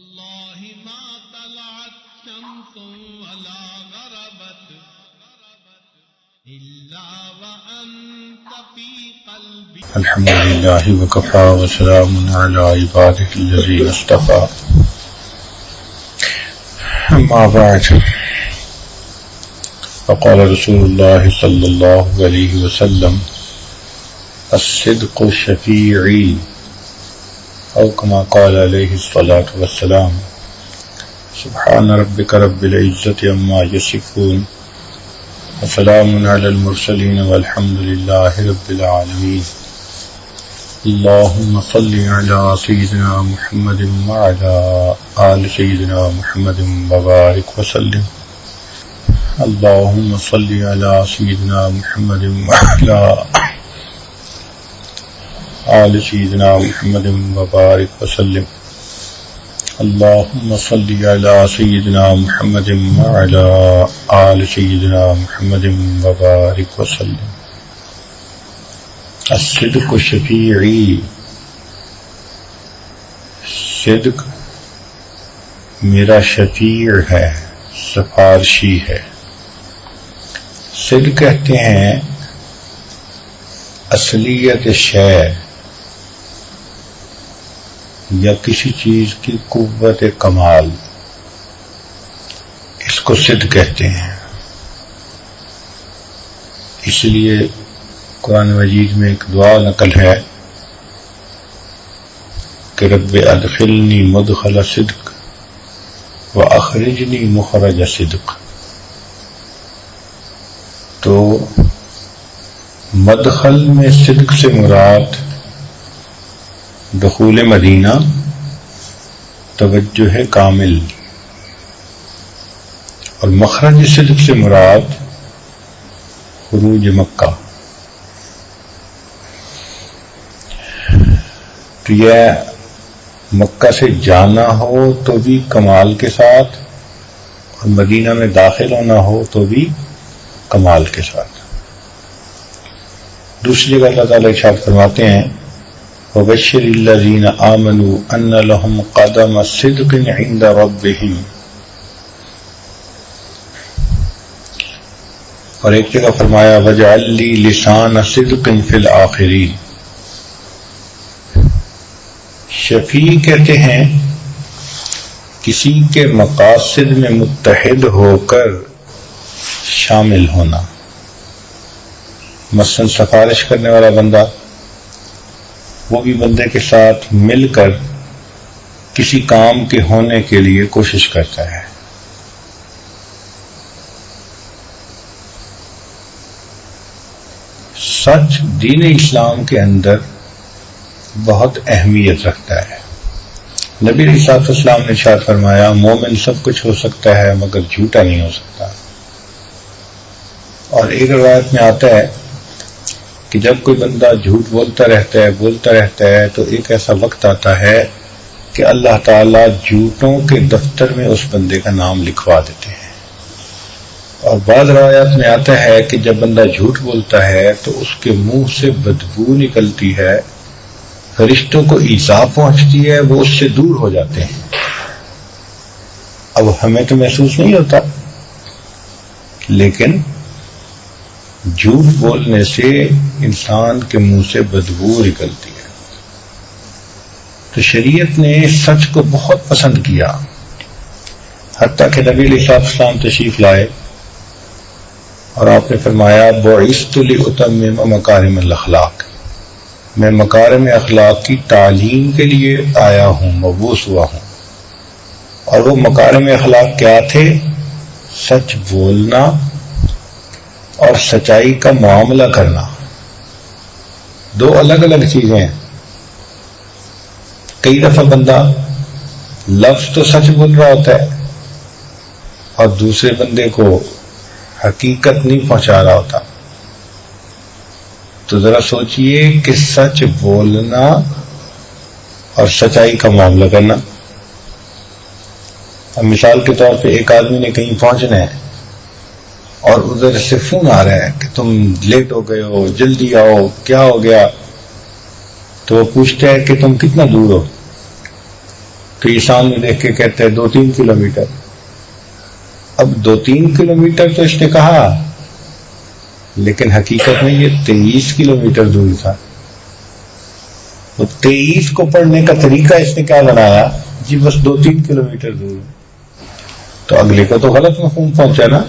والله ما طلعت شمس ولا غربت إلا وأنت في قلبي. الحمد لله وكفى وسلام على عباده الذين اصطفى. أما بعد، فقال رسول الله صلى الله عليه وسلم: الصدق شفيعي، أو كما قال عليه الصلاة والسلام. سبحان ربك رب العزة عما يصفون وسلام على المرسلين والحمد لله رب العالمين. اللهم صل على سيدنا محمد وعلى آل سيدنا محمد وبارك وسلم. اللهم صل على سيدنا محمد وعلى آل سيدنا محمد وبارك وسلم. اللهم صل على سيدنا محمد وعلى آل سيدنا محمد وبارك وسلم. الصدق شفیعی، صدق میرا شفیع ہے، سفارشی ہے. صدق کہتے ہیں اصلیت شے یا کسی چیز کی قوت کمال، اس کو صدق کہتے ہیں. اس لیے قرآن مجید میں ایک دعا نقل ہے کہ رب ادخلنی مدخل صدق واخرجنی مخرج صدق. تو مدخل میں صدق سے مراد دخول مدینہ، توجہ کامل، اور مخرج صدق سے مراد خروج مکہ. تو یہ مکہ سے جانا ہو تو بھی کمال کے ساتھ، اور مدینہ میں داخل ہونا ہو تو بھی کمال کے ساتھ. دوسری جگہ اللہ تعالیٰ ارشاد فرماتے ہیں: وَبَشِّرِ الَّذِينَ آمَنُوا أَنَّ لَهُمْ قَدَمَ صِدْقٍ عِندَ رَبِّهِمْ. اور ایک جگہ فرمایا: وَاجْعَل لِّي لِسَانَ صِدْقٍ فِي الْآخِرِينَ. شفیع کہتے ہیں کسی کے مقاصد میں متحد ہو کر شامل ہونا. مثلا سفارش کرنے والا بندہ، وہ بھی بندے کے ساتھ مل کر کسی کام کے ہونے کے لیے کوشش کرتا ہے. سچ دین اسلام کے اندر بہت اہمیت رکھتا ہے. نبی علیہ الصلوۃ والسلام نے ارشاد فرمایا: مومن سب کچھ ہو سکتا ہے مگر جھوٹا نہیں ہو سکتا. اور ایک روایت میں آتا ہے کہ جب کوئی بندہ جھوٹ بولتا رہتا ہے تو ایک ایسا وقت آتا ہے کہ اللہ تعالیٰ جھوٹوں کے دفتر میں اس بندے کا نام لکھوا دیتے ہیں. اور بعض روایات میں آتا ہے کہ جب بندہ جھوٹ بولتا ہے تو اس کے منہ سے بدبو نکلتی ہے، فرشتوں کو ایذا پہنچتی ہے، وہ اس سے دور ہو جاتے ہیں. اب ہمیں تو محسوس نہیں ہوتا، لیکن جھوٹ بولنے سے انسان کے منہ سے بدبو نکلتی ہے. تو شریعت نے سچ کو بہت پسند کیا، حتیٰ کہ نبی علیہ السلام تشریف لائے اور آپ نے فرمایا: بعثت لأتمم مکارم الاخلاق. میں مکارم اخلاق کی تعلیم کے لیے آیا ہوں، مبعوث ہوا ہوں. اور وہ مکارم اخلاق کیا تھے؟ سچ بولنا اور سچائی کا معاملہ کرنا. دو الگ الگ چیزیں ہیں. کئی دفعہ بندہ لفظ تو سچ بول رہا ہوتا ہے اور دوسرے بندے کو حقیقت نہیں پہنچا رہا ہوتا. تو ذرا سوچئے کہ سچ بولنا اور سچائی کا معاملہ کرنا. اب مثال کے طور پہ ایک آدمی نے کہیں پہنچنا ہے اور ادھر سے فون آ رہا ہے کہ تم لیٹ ہو گئے ہو، جلدی آؤ، کیا ہو گیا؟ تو وہ پوچھتا ہے کہ تم کتنا دور ہو؟ تو یہ سامنے دیکھ کے کہتے ہیں 2-3 کلومیٹر. اب 2-3 کلومیٹر تو اس نے کہا، لیکن حقیقت میں یہ 23 کلومیٹر دور تھا. وہ 23 کو پڑھنے کا طریقہ اس نے کیا بنایا؟ جی بس 2-3 کلومیٹر دور. تو اگلے کو تو غلط مفہوم پہنچا نا،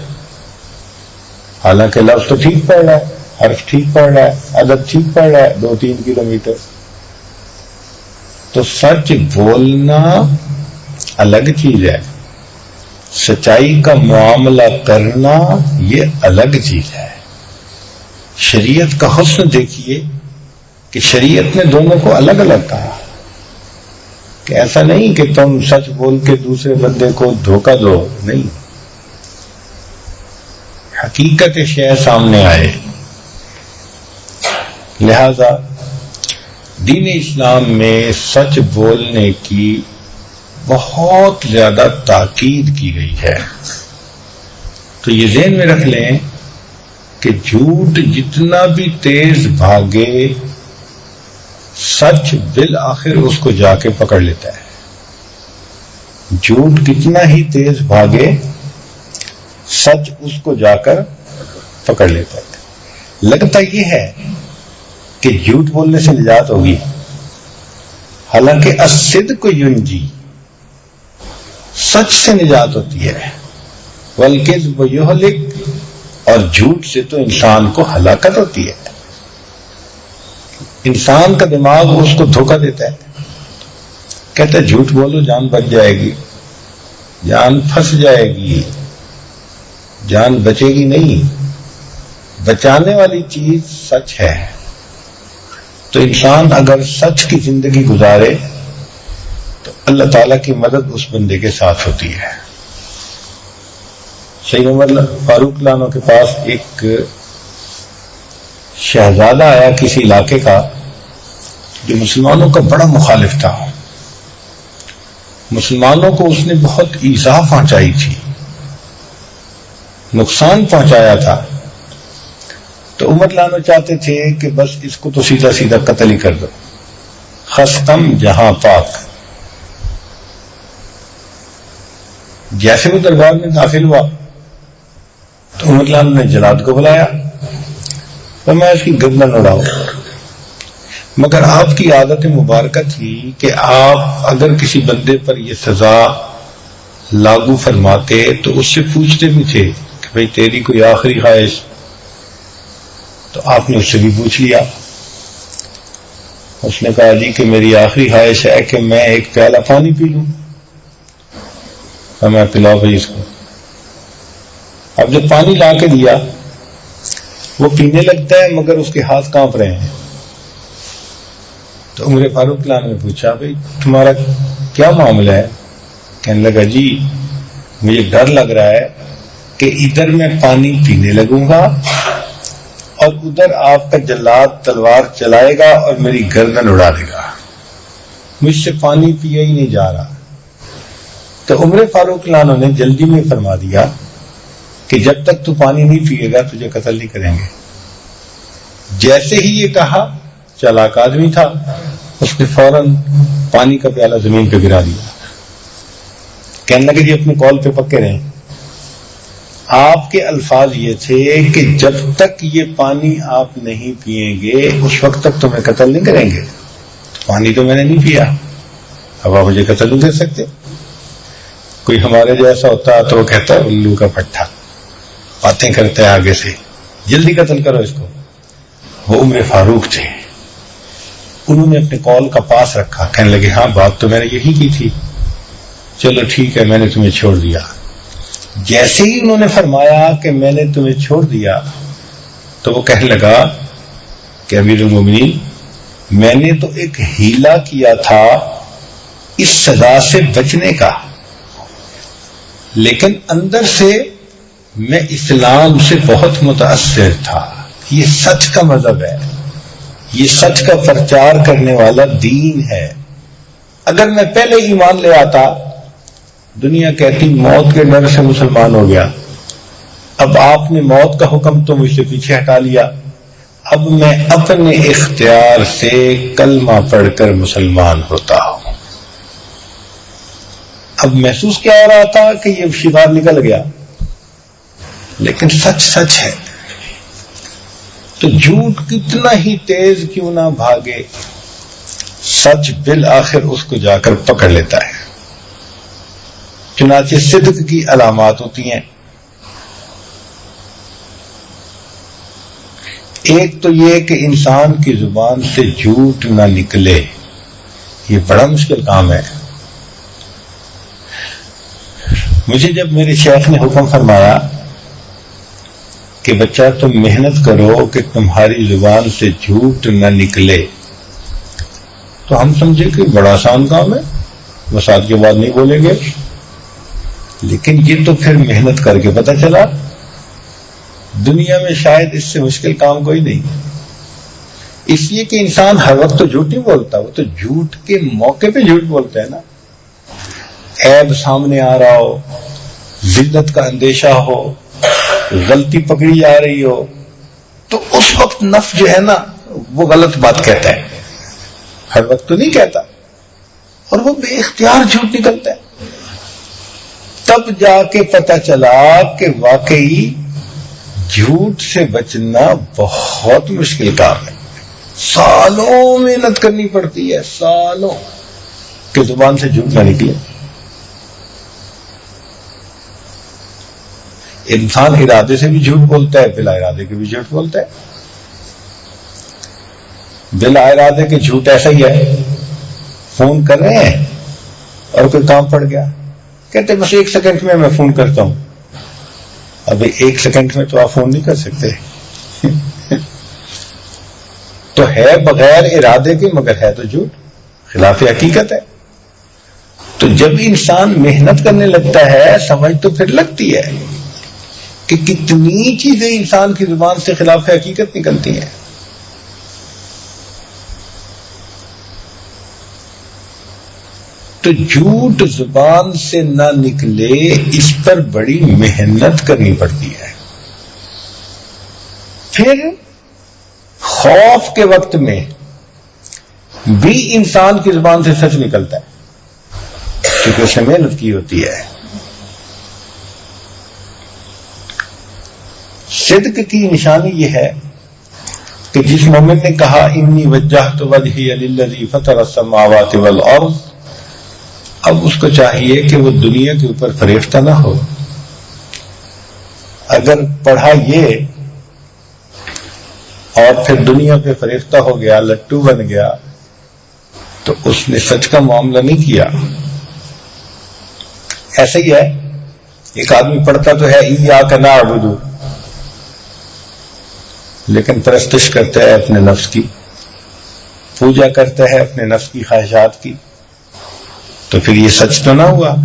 حالانکہ لفظ تو ٹھیک پڑھ رہا ہے، حرف ٹھیک پڑھ رہا ہے، عدد ٹھیک پڑھ رہا ہے، 2-3 کلومیٹر. تو سچ بولنا الگ چیز ہے، سچائی کا معاملہ کرنا یہ الگ چیز ہے. شریعت کا حسن دیکھیے کہ شریعت نے دونوں کو الگ الگ کہا، کہ ایسا نہیں کہ تم سچ بول کے دوسرے بندے کو دھوکہ دو، نہیں، حقیقت شے سامنے آئے. لہذا دین اسلام میں سچ بولنے کی بہت زیادہ تاکید کی گئی ہے. تو یہ ذہن میں رکھ لیں کہ جھوٹ جتنا بھی تیز بھاگے، سچ بالآخر اس کو جا کے پکڑ لیتا ہے. جھوٹ کتنا ہی تیز بھاگے، سچ اس کو جا کر پکڑ لیتا ہے. لگتا یہ ہے کہ جھوٹ بولنے سے نجات ہوگی، حالانکہ الصدق ینجی، سچ سے نجات ہوتی ہے. والکذب یہلک، اور جھوٹ سے تو انسان کو ہلاکت ہوتی ہے. انسان کا دماغ اس کو دھوکہ دیتا ہے، کہتا ہے جھوٹ بولو جان بچ جائے گی، جان پھنس جائے گی، جان بچے گی نہیں. بچانے والی چیز سچ ہے. تو انسان اگر سچ کی زندگی گزارے تو اللہ تعالیٰ کی مدد اس بندے کے ساتھ ہوتی ہے. سید عمر فاروق لانو کے پاس ایک شہزادہ آیا کسی علاقے کا جو مسلمانوں کا بڑا مخالف تھا. مسلمانوں کو اس نے بہت ایذا پہنچائی تھی، نقصان پہنچایا تھا. تو عمر لانو چاہتے تھے کہ بس اس کو تو سیدھا سیدھا قتل ہی کر دو، خستم جہاں پاک. جیسے وہ دربار میں داخل ہوا تو عمر لانو نے جلاد کو بلایا تو میں اس کی گردن اڑاؤ. مگر آپ کی عادت مبارکہ تھی کہ آپ اگر کسی بندے پر یہ سزا لاگو فرماتے تو اس سے پوچھتے بھی تھے کہ بھئی تیری کوئی آخری خواہش؟ تو آپ نے اس سے بھی پوچھ لیا. اس نے کہا جی کہ میری آخری خواہش ہے کہ میں ایک پیالہ پانی پی لوں. تو میں پلاؤ بھائی اس کو. اب جب پانی لا کے دیا وہ پینے لگتا ہے مگر اس کے ہاتھ کانپ رہے ہیں. تو عمر فاروق لانو نے پوچھا بھائی تمہارا کیا معاملہ ہے؟ کہنے لگا جی مجھے ڈر لگ رہا ہے کہ ادھر میں پانی پینے لگوں گا اور ادھر آپ کا جلاد تلوار چلائے گا اور میری گردن اڑا دے گا، مجھ سے پانی پیا ہی نہیں جا رہا. تو عمر فاروق لانو نے جلدی میں فرما دیا کہ جب تک تو پانی نہیں پیے گا تجھے قتل نہیں کریں گے. جیسے ہی یہ کہا، چالاک آدمی تھا، اس نے فوراً پانی کا پیالہ زمین پہ گرا دیا. کہنے لگے جی اپنے قول پہ پکے رہیں. آپ کے الفاظ یہ تھے کہ جب تک یہ پانی آپ نہیں پیئیں گے اس وقت تک تمہیں قتل نہیں کریں گے. پانی تو میں نے نہیں پیا، اب آپ مجھے قتل نہیں کر سکتے. کوئی ہمارے جیسا ہوتا تو وہ کہتا ہے الو کا پٹھا، باتیں کرتے ہیں آگے سے، جلدی قتل کرو اس کو. وہ عمر فاروق تھے، انہوں نے اپنے قول کا پاس رکھا. کہنے لگے ہاں بات تو میں نے یہی کی تھی، چلو ٹھیک ہے میں نے تمہیں چھوڑ دیا. جیسے ہی انہوں نے فرمایا کہ میں نے تمہیں چھوڑ دیا تو وہ کہنے لگا کہ امیر المومنین میں نے تو ایک ہیلا کیا تھا اس سزا سے بچنے کا، لیکن اندر سے میں اسلام سے بہت متاثر تھا. یہ سچ کا مذہب ہے، یہ سچ کا پرچار کرنے والا دین ہے. اگر میں پہلے ایمان لے آتا دنیا کہتی موت کے ڈر سے مسلمان ہو گیا. اب آپ نے موت کا حکم تو مجھ سے پیچھے ہٹا لیا، اب میں اپنے اختیار سے کلمہ پڑھ کر مسلمان ہوتا ہوں. اب محسوس کیا ہو رہا تھا کہ یہ شکار نکل گیا، لیکن سچ سچ ہے. تو جھوٹ کتنا ہی تیز کیوں نہ بھاگے، سچ بالآخر اس کو جا کر پکڑ لیتا ہے. چنانچہ صدق کی علامات ہوتی ہیں. ایک تو یہ کہ انسان کی زبان سے جھوٹ نہ نکلے، یہ بڑا مشکل کام ہے. مجھے جب میرے شیخ نے حکم فرمایا کہ بچہ تم محنت کرو کہ تمہاری زبان سے جھوٹ نہ نکلے، تو ہم سمجھے کہ بڑا آسان کام ہے، وسعت کے بعد نہیں بولیں گے. لیکن یہ تو پھر محنت کر کے پتہ چلا دنیا میں شاید اس سے مشکل کام کوئی نہیں. اس لیے کہ انسان ہر وقت تو جھوٹ نہیں بولتا، وہ تو جھوٹ کے موقع پہ جھوٹ بولتا ہے نا. عیب سامنے آ رہا ہو، ذلت کا اندیشہ ہو، غلطی پکڑی جا رہی ہو، تو اس وقت نفس جو ہے نا وہ غلط بات کہتا ہے. ہر وقت تو نہیں کہتا، اور وہ بے اختیار جھوٹ نکلتا ہے. تب جا کے پتہ چلا کہ واقعی جھوٹ سے بچنا بہت مشکل کام ہے. سالوں محنت کرنی پڑتی ہے، سالوں، کہ زبان سے جھوٹ نہ نکلے. انسان ارادے سے بھی جھوٹ بولتا ہے، بلا ارادے کے بھی جھوٹ بولتا ہے. بلا ارادے کے جھوٹ ایسا ہی ہے، فون کر رہے ہیں اور کوئی کام پڑ گیا، کہتے بس 1 سیکنڈ میں فون کرتا ہوں. ابھی 1 سیکنڈ میں تو آپ فون نہیں کر سکتے. تو ہے بغیر ارادے کے، مگر ہے تو جھوٹ، خلاف حقیقت ہے. تو جب انسان محنت کرنے لگتا ہے سمجھ تو پھر لگتی ہے کہ کتنی چیزیں انسان کی زبان سے خلاف حقیقت نکلتی ہیں. تو جھوٹ زبان سے نہ نکلے، اس پر بڑی محنت کرنی پڑتی ہے. پھر خوف کے وقت میں بھی انسان کی زبان سے سچ نکلتا ہے، کیونکہ اس نے محنت کی ہوتی ہے. صدق کی نشانی یہ ہے کہ جس مومن نے کہا انی وجہت وجہی للذی فطر السماوات والارض، اب اس کو چاہیے کہ وہ دنیا کے اوپر فریفتہ نہ ہو. اگر پڑھا یہ اور پھر دنیا پہ فریفتہ ہو گیا، لٹو بن گیا، تو اس نے سچ کا معاملہ نہیں کیا. ایسا ہی ہے، ایک آدمی پڑھتا تو ہے ایاک نعبد، لیکن پرستش کرتا ہے اپنے نفس کی، پوجا کرتا ہے اپنے نفس کی خواہشات کی، تو پھر یہ سچ تو نہ ہوا.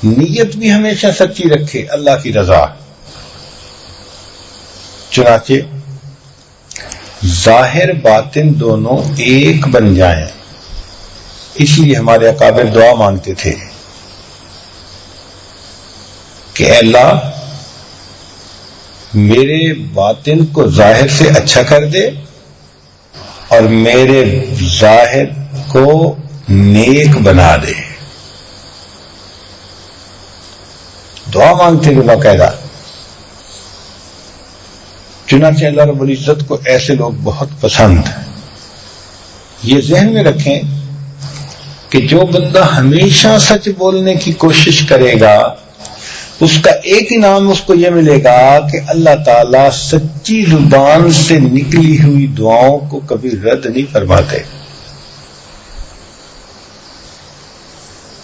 نیت بھی ہمیشہ سچی رکھے، اللہ کی رضا. چنانچہ ظاہر باطن دونوں ایک بن جائیں، اس لیے ہمارے اکابر دعا مانگتے تھے کہ اے اللہ میرے باطن کو ظاہر سے اچھا کر دے اور میرے ظاہر کو نیک بنا دے. دعا مانگتے تھے باقاعدہ. چنانچہ اللہ رب العزت کو ایسے لوگ بہت پسند. یہ ذہن میں رکھیں کہ جو بندہ ہمیشہ سچ بولنے کی کوشش کرے گا اس کا ایک انعام اس کو یہ ملے گا کہ اللہ تعالیٰ سچی زبان سے نکلی ہوئی دعاؤں کو کبھی رد نہیں فرماتے.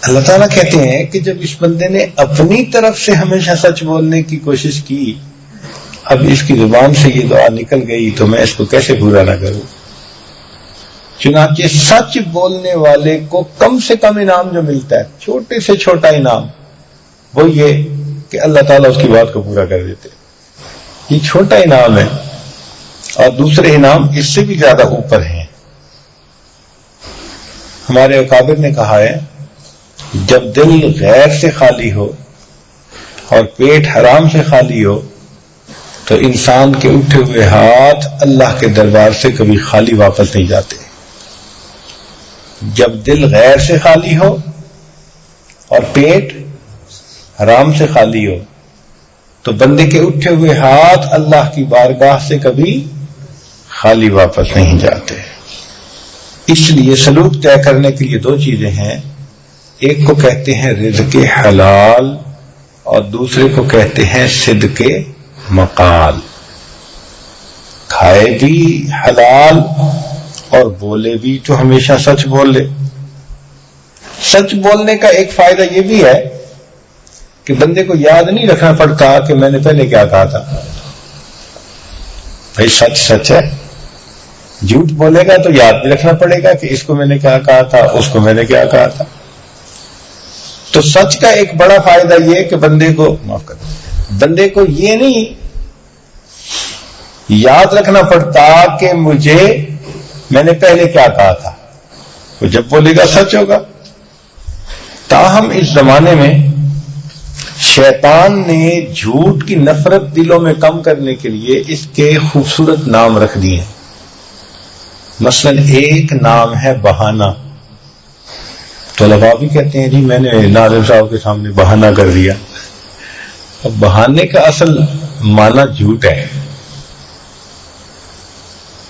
اللہ تعالیٰ کہتے ہیں کہ جب اس بندے نے اپنی طرف سے ہمیشہ سچ بولنے کی کوشش کی، اب اس کی زبان سے یہ دعا نکل گئی تو میں اس کو کیسے پورا نہ کروں. چنانچہ سچ بولنے والے کو کم سے کم انعام جو ملتا ہے، چھوٹے سے چھوٹا انعام، وہ یہ کہ اللہ تعالیٰ اس کی بات کو پورا کر دیتے. یہ چھوٹا انعام ہے، اور دوسرے انعام اس سے بھی زیادہ اوپر ہیں. ہمارے اکابر نے کہا ہے جب دل غیر سے خالی ہو اور پیٹ حرام سے خالی ہو تو انسان کے اٹھے ہوئے ہاتھ اللہ کے دربار سے کبھی خالی واپس نہیں جاتے. جب دل غیر سے خالی ہو پیٹ حرام سے خالی ہو تو بندے کے اٹھے ہوئے ہاتھ اللہ کی بارگاہ سے کبھی خالی واپس نہیں جاتے. اس لیے سلوک طے کرنے کے لیے دو چیزیں ہیں، ایک کو کہتے ہیں رزق حلال اور دوسرے کو کہتے ہیں صدق مقال. کھائے بھی حلال اور بولے بھی تو ہمیشہ سچ بول لے. سچ بولنے کا ایک فائدہ یہ بھی ہے کہ بندے کو یاد نہیں رکھنا پڑتا کہ میں نے پہلے کیا کہا تھا. بھائی سچ سچ ہے، جھوٹ بولے گا تو یاد بھی رکھنا پڑے گا کہ اس کو میں نے کیا کہا تھا، اس کو میں نے کیا کہا تھا. تو سچ کا ایک بڑا فائدہ یہ کہ بندے کو معاف کر بندے کو یہ نہیں یاد رکھنا پڑتا کہ میں نے پہلے کیا کہا تھا. وہ جب بولے گا سچ ہوگا. تاہم اس زمانے میں شیطان نے جھوٹ کی نفرت دلوں میں کم کرنے کے لیے اس کے خوبصورت نام رکھ دیے ہیں. مثلا ایک نام ہے بہانہ. طلباء بھی کہتے ہیں جی میں نے ناظم صاحب کے سامنے بہانہ کر دیا. اب بہانے کا اصل معنی جھوٹ ہے.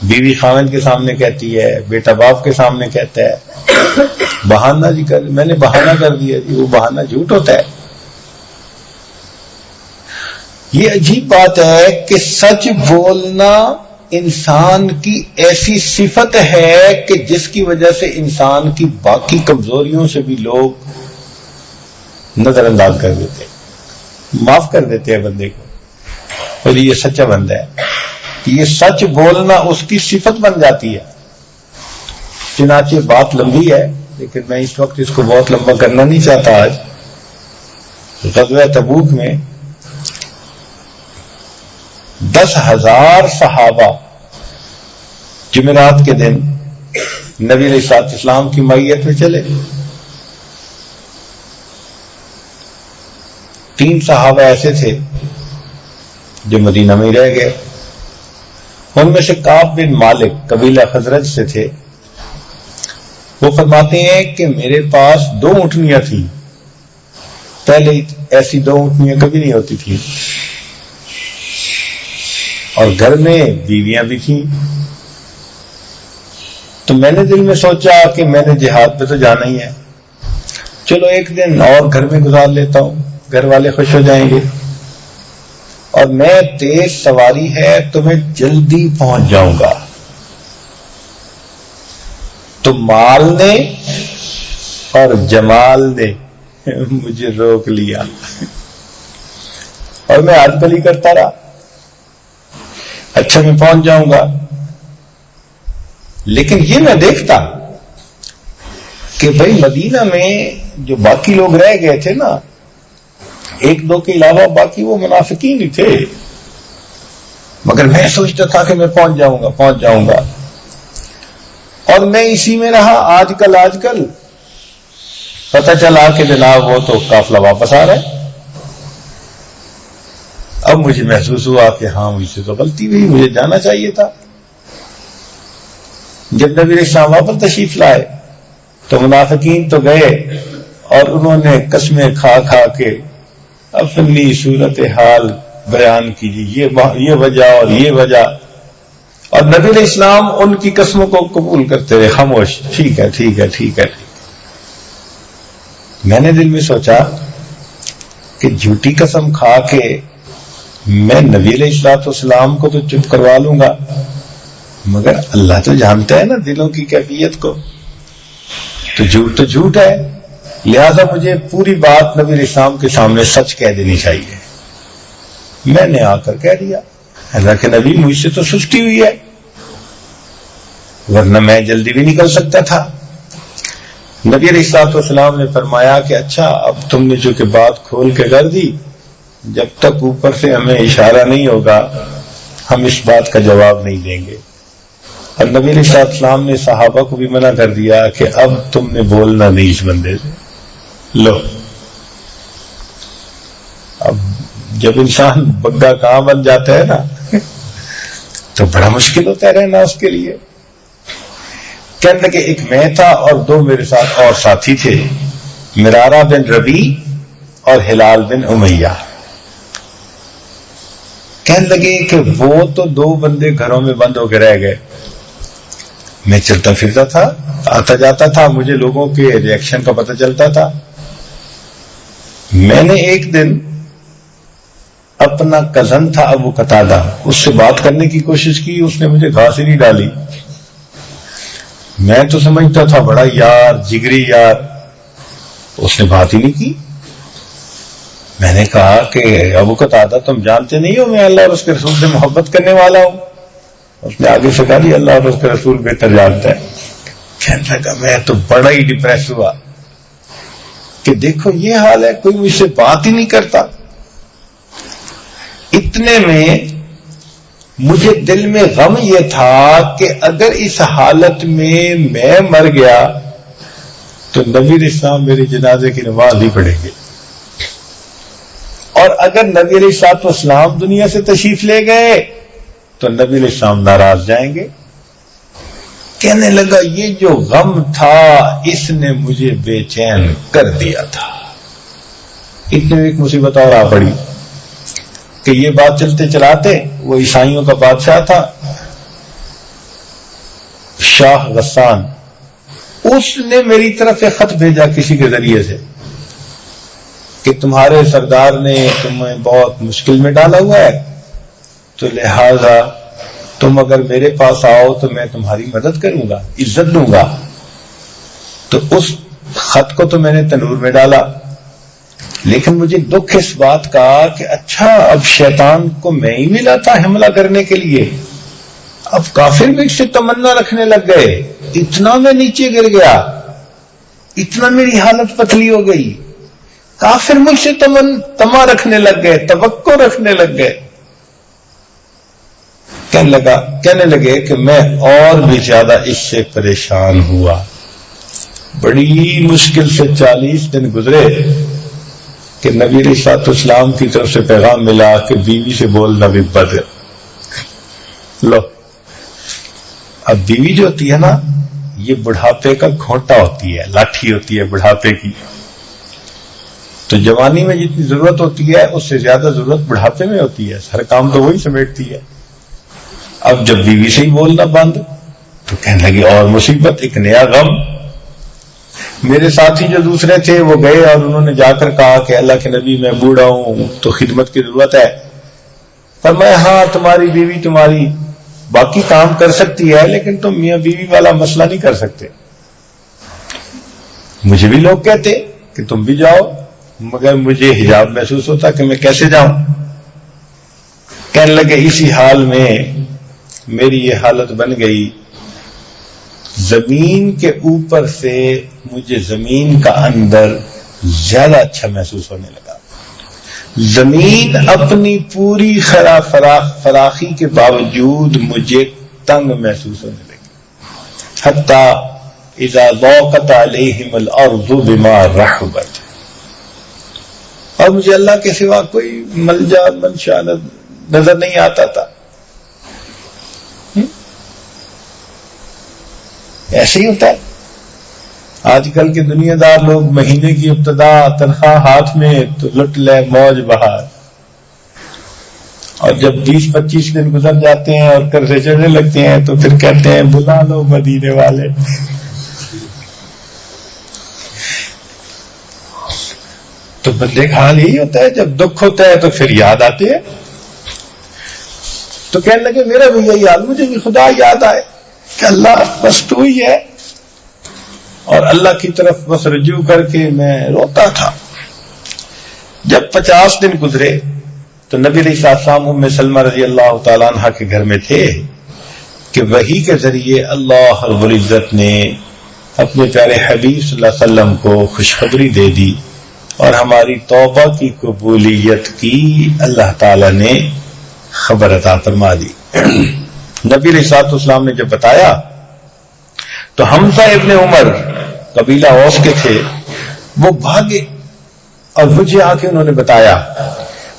بیوی خاوند کے سامنے کہتی ہے، بیٹا باپ کے سامنے کہتا ہے بہانہ جی میں نے بہانہ کر دیا جی، وہ بہانہ جھوٹ ہوتا ہے. یہ عجیب بات ہے کہ سچ بولنا انسان کی ایسی صفت ہے کہ جس کی وجہ سے انسان کی باقی کمزوریوں سے بھی لوگ نظر انداز کر دیتے ہیں، معاف کر دیتے ہیں بندے کو. اور یہ سچا بندہ ہے، یہ سچ بولنا اس کی صفت بن جاتی ہے. چنانچہ بات لمبی ہے لیکن میں اس وقت اس کو بہت لمبا کرنا نہیں چاہتا. آج غزوہ تبوک میں 10,000 صحابہ جمعرات کے دن نبی علیہ السلام کی معیت میں چلے. 3 صحابہ ایسے تھے جو مدینہ میں ہی رہ گئے. ان میں سے کعب بن مالک قبیلہ خزرج سے تھے. وہ فرماتے ہیں کہ میرے پاس 2 اونٹنیاں تھیں. پہلے ایسی 2 اونٹنیاں کبھی نہیں ہوتی تھیں، اور گھر میں بیویاں بھی تھیں. تو میں نے دل میں سوچا کہ میں نے جہاد پہ تو جانا ہی ہے، چلو ایک دن اور گھر میں گزار لیتا ہوں، گھر والے خوش ہو جائیں گے، اور میں تیز سواری ہے تو میں جلدی پہنچ جاؤں گا. تو مال نے اور جمال نے مجھے روک لیا اور میں ہاتھ پلی کرتا رہا. اچھا میں پہنچ جاؤں گا، لیکن یہ میں دیکھتا کہ بھائی مدینہ میں جو باقی لوگ رہ گئے تھے نا، 1-2 کے علاوہ باقی وہ منافقین ہی تھے. مگر میں سوچتا تھا کہ میں پہنچ جاؤں گا، اور میں اسی میں رہا. آج کل پتہ چلا کہ جناب وہ تو قافلہ واپس آ رہا ہے. اب مجھے محسوس ہوا کہ ہاں مجھ سے تو غلطی ہوئی، مجھے جانا چاہیے تھا. جب نبی علیہ السلام واپس تشریف لائے تو منافقین تو گئے اور انہوں نے قسمیں کھا کے اپنی صورت حال بیان کیجیے، یہ وجہ اور یہ وجہ. اور نبی علیہ السلام ان کی قسموں کو قبول کرتے رہے، خاموش، ٹھیک ہے. میں نے دل میں سوچا کہ جھوٹی قسم کھا کے میں نبی علیہ السلام کو تو چپ کروا لوں گا، مگر اللہ تو جانتا ہے نا دلوں کی کیفیت کو. تو جھوٹ ہے، لہذا مجھے پوری بات نبی علیہ السلام کے سامنے سچ کہہ دینی چاہیے. میں نے آ کر کہہ دیا، اللہ کے نبی مجھ سے تو سستی ہوئی ہے، ورنہ میں جلدی بھی نکل سکتا تھا. نبی علیہ السلام نے فرمایا کہ اچھا اب تم نے جو کہ بات کھول کے کر دی، جب تک اوپر سے ہمیں اشارہ نہیں ہوگا ہم اس بات کا جواب نہیں دیں گے. اور نبی علیہ السلام نے صحابہ کو بھی منع کر دیا کہ اب تم نے بولنا نہیں اس بندے سے. لو، اب جب انسان بگا کہاں بن جاتا ہے نا تو بڑا مشکل ہوتا ہے رہنا اس کے لیے. کہنے لگے ایک میں تھا اور 2 میرے ساتھ اور ساتھی تھے. مرارہ بن ربی اور ہلال بن امیہ. کہنے لگے کہ وہ تو 2 بندے گھروں میں بند ہو کے رہ گئے، میں چلتا پھرتا تھا، آتا جاتا تھا، مجھے لوگوں کے ری ایکشن کا پتہ چلتا تھا. میں نے ایک دن اپنا کزن تھا ابو قتادہ، اس سے بات کرنے کی کوشش کی، اس نے مجھے گھاس ہی نہیں ڈالی. میں تو سمجھتا تھا بڑا یار، جگری یار، اس نے بات ہی نہیں کی. میں نے کہا کہ ابو قتادہ تم جانتے نہیں ہو میں اللہ اور اس کے رسول سے محبت کرنے والا ہوں؟ اس نے آگے سے کہا جی اللہ اور اس کے رسول بہتر جانتا ہے. کہنے لگا میں تو بڑا ہی ڈپریس ہوا کہ دیکھو یہ حال ہے، کوئی مجھ سے بات ہی نہیں کرتا. اتنے میں مجھے دل میں غم یہ تھا کہ اگر اس حالت میں مر گیا تو نبی علیہ السلام میرے جنازے کی نماز ہی پڑھیں گے، اور اگر نبی علیہ الصلوۃ والسلام دنیا سے تشریف لے گئے تو نبی علیہ السلام ناراض جائیں گے. کہنے لگا یہ جو غم تھا اس نے مجھے بے چین کر دیا تھا. اتنے ایک مصیبت اور آ پڑی کہ یہ بات چلتے چلاتے، وہ عیسائیوں کا بادشاہ تھا شاہ غسان، اس نے میری طرف ایک خط بھیجا کسی کے ذریعے سے کہ تمہارے سردار نے تمہیں بہت مشکل میں ڈالا ہوا ہے، تو لہذا تم اگر میرے پاس آؤ تو میں تمہاری مدد کروں گا، عزت دوں گا. تو اس خط کو تو میں نے تنور میں ڈالا، لیکن مجھے دکھ اس بات کا کہ اچھا اب شیطان کو میں ہی ملا تھا حملہ کرنے کے لیے، اب کافر بھی اس سے تمنا رکھنے لگ گئے. اتنا میں نیچے گر گیا، اتنا میری حالت پتلی ہو گئی، کافر مجھ سے تما رکھنے لگ گئے، توقع رکھنے لگ گئے. کہنے لگے کہ میں اور بھی زیادہ اس سے پریشان ہوا. بڑی مشکل سے 40 دن گزرے کہ نبی علیہ الصلوۃ والسلام کی طرف سے پیغام ملا کہ بیوی سے بولنا بھی بد ہے. لو اب بیوی جو ہوتی ہے نا یہ بڑھاپے کا گھونٹا ہوتی ہے، لاٹھی ہوتی ہے بڑھاپے کی. تو جوانی میں جتنی ضرورت ہوتی ہے اس سے زیادہ ضرورت بڑھاپے میں ہوتی ہے، ہر کام تو وہی سمیٹتی ہے. اب جب بیوی سے ہی بولنا بند تو کہنے لگی اور مصیبت، ایک نیا غم. میرے ساتھی جو دوسرے تھے وہ گئے اور انہوں نے جا کر کہا کہ اللہ کے نبی میں بوڑھا ہوں تو خدمت کی ضرورت ہے. فرمایا ہاں تمہاری بیوی تمہاری باقی کام کر سکتی ہے لیکن تم میاں بیوی والا مسئلہ نہیں کر سکتے. مجھے بھی لوگ کہتے کہ تم بھی جاؤ، مگر مجھے حجاب محسوس ہوتا کہ میں کیسے جاؤں. کہنے لگے اسی حال میں میری یہ حالت بن گئی، زمین کے اوپر سے مجھے زمین کا اندر زیادہ اچھا محسوس ہونے لگا. زمین اپنی پوری فراخی کے باوجود مجھے تنگ محسوس ہونے لگی. حتی اذا ضاقت علیہم الارض بما رحبت، اور مجھے اللہ کے سوا کوئی ملجا منشا نظر نہیں آتا تھا. ایسے ہی ہوتا ہے آج کل کے دنیا دار لوگ، مہینے کی ابتدا تنخواہ ہاتھ میں تو لٹ لے موج بہار، اور جب 20-25 دن گزر جاتے ہیں اور قرضے چڑھنے لگتے ہیں تو پھر کہتے ہیں بلا لو مدینے والے. تو بندے کا حال یہی ہوتا ہے، جب دکھ ہوتا ہے تو پھر یاد آتے ہیں. تو کہنے لگے میرا بھی یہی حال، مجھے بھی خدا یاد آئے کہ اللہ بس تو ہی ہے، اور اللہ کی طرف بس رجوع کر کے میں روتا تھا. جب 50 دن گزرے تو نبی علیہ السلام ام سلمہ رضی اللہ تعالیٰ عنہ کے گھر میں تھے کہ وحی کے ذریعے اللہ رب العزت نے اپنے پیارے حبیب صلی اللہ علیہ وسلم کو خوشخبری دے دی اور ہماری توبہ کی قبولیت کی اللہ تعالیٰ نے خبر عطا فرما دی. نبی علیہ الصلوۃ والسلام نے جب بتایا تو حمزہ ابن عمر قبیلہ اوس کے تھے، وہ بھاگے اور مجھے آ کے انہوں نے بتایا.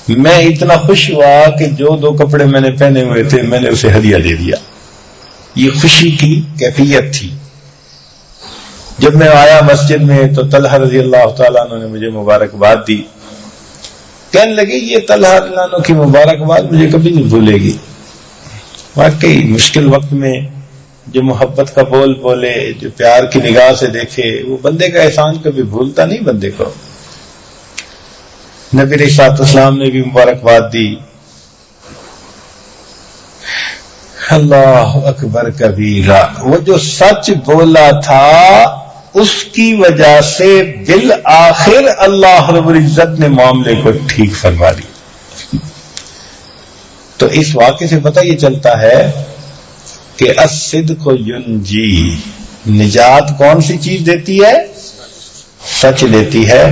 میں اتنا خوش ہوا کہ جو 2 کپڑے میں نے پہنے ہوئے تھے میں نے اسے ہدیہ دے دیا. یہ خوشی کی کیفیت تھی. جب میں آیا مسجد میں تو طلحہ رضی اللہ تعالیٰ عنہ نے مجھے مبارکباد دی. کہنے لگے یہ طلحہ رضی اللہ عنہ کی مبارکباد مجھے کبھی نہیں بھولے گی. واقعی مشکل وقت میں جو محبت کا بول بولے، جو پیار کی نگاہ سے دیکھے، وہ بندے کا احسان کبھی بھولتا نہیں بندے کو. نبی علیہ الصلوۃ والسلام نے بھی مبارکباد دی. اللہ اکبر کبیرہ، وہ جو سچ بولا تھا اس کی وجہ سے بالآخر اللہ رب العزت نے معاملے کو ٹھیک فرما دیا. تو اس واقعے سے پتہ یہ چلتا ہے کہ الصدق ینجی، نجات کون سی چیز دیتی ہے؟ سچ دیتی ہے.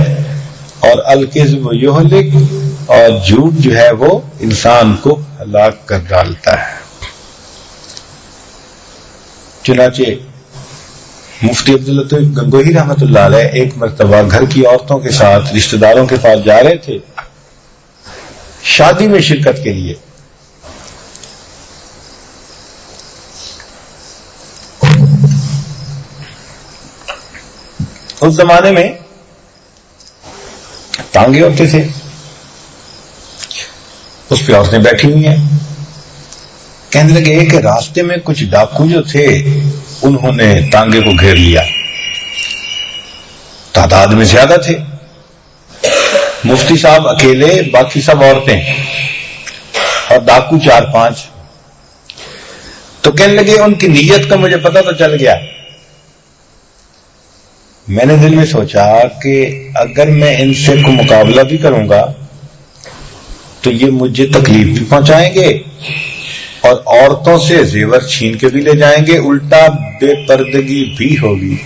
اور الکذب یہلک، اور جھوٹ جو ہے وہ انسان کو ہلاک کر ڈالتا ہے. چنانچہ مفتی عبداللطیف گنگوہی رحمۃ اللہ علیہ ایک مرتبہ گھر کی عورتوں کے ساتھ رشتہ داروں کے پاس جا رہے تھے شادی میں شرکت کے لیے. اس زمانے میں ٹانگے ہوتے تھے، اس پہ عورتیں بیٹھی ہوئی ہیں. کہنے لگے کہ راستے میں کچھ ڈاکو جو تھے انہوں نے ٹانگے کو گھیر لیا. تعداد میں زیادہ تھے، مفتی صاحب اکیلے، باقی سب عورتیں، اور ڈاکو 4-5. تو کہنے لگے ان کی نیت کا مجھے پتہ تو چل گیا. میں نے دل میں سوچا کہ اگر میں ان سے کو مقابلہ بھی کروں گا تو یہ مجھے تکلیف بھی پہنچائیں گے اور عورتوں سے زیور چھین کے بھی لے جائیں گے، الٹا بے پردگی بھی ہوگی.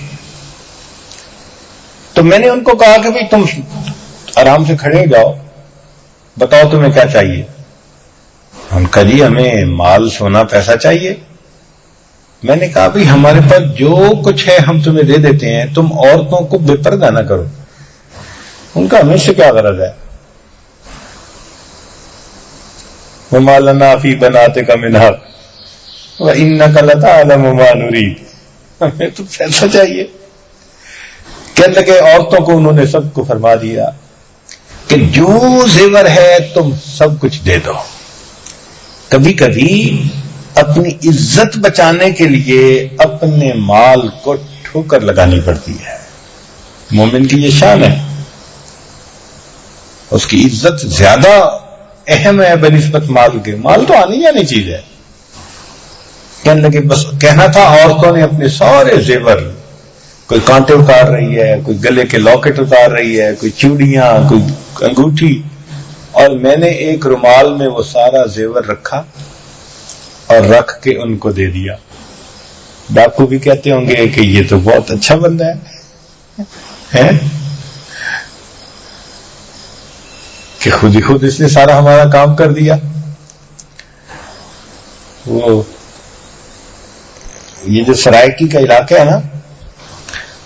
تو میں نے ان کو کہا کہ بھئی تم آرام سے کھڑے ہو جاؤ، بتاؤ تمہیں کیا چاہیے. ان کا جی ہمیں مال سونا پیسہ چاہیے. میں نے کہا بھئی ہمارے پاس جو کچھ ہے ہم تمہیں دے دیتے ہیں، تم عورتوں کو بے پردہ نہ کرو. ان کا ہمیں سے کیا غرض ہے؟ وَمَا لَنَا فِي بَنَاتِكَ مِنْ حَقٍّ وَإِنَّكَ لَتَعْلَمُ مَا نُرِيدُ. ہمیں تو پیسہ چاہیے. کہنے لگے عورتوں کو انہوں نے سب کو فرما دیا کہ جو زیور ہے تم سب کچھ دے دو. کبھی کبھی اپنی عزت بچانے کے لیے اپنے مال کو ٹھوکر لگانی پڑتی ہے. مومن کی یہ شان ہے، اس کی عزت زیادہ اہم ہے بنسبت مال کے. مال تو آنی جانی چیز ہے. کہنے لگے بس کہنا تھا عورتوں نے اپنے سارے زیور، کوئی کانٹے اتار رہی ہے، کوئی گلے کے لاکٹ اتار رہی ہے، کوئی چوڑیاں، کوئی انگوٹھی، اور میں نے ایک رومال میں وہ سارا زیور رکھا اور رکھ کے ان کو دے دیا. ڈاکو بھی کہتے ہوں گے کہ یہ تو بہت اچھا بندہ ہے کہ خود ہی خود اس نے سارا ہمارا کام کر دیا. وہ یہ جو سرائکی کا علاقہ ہے نا،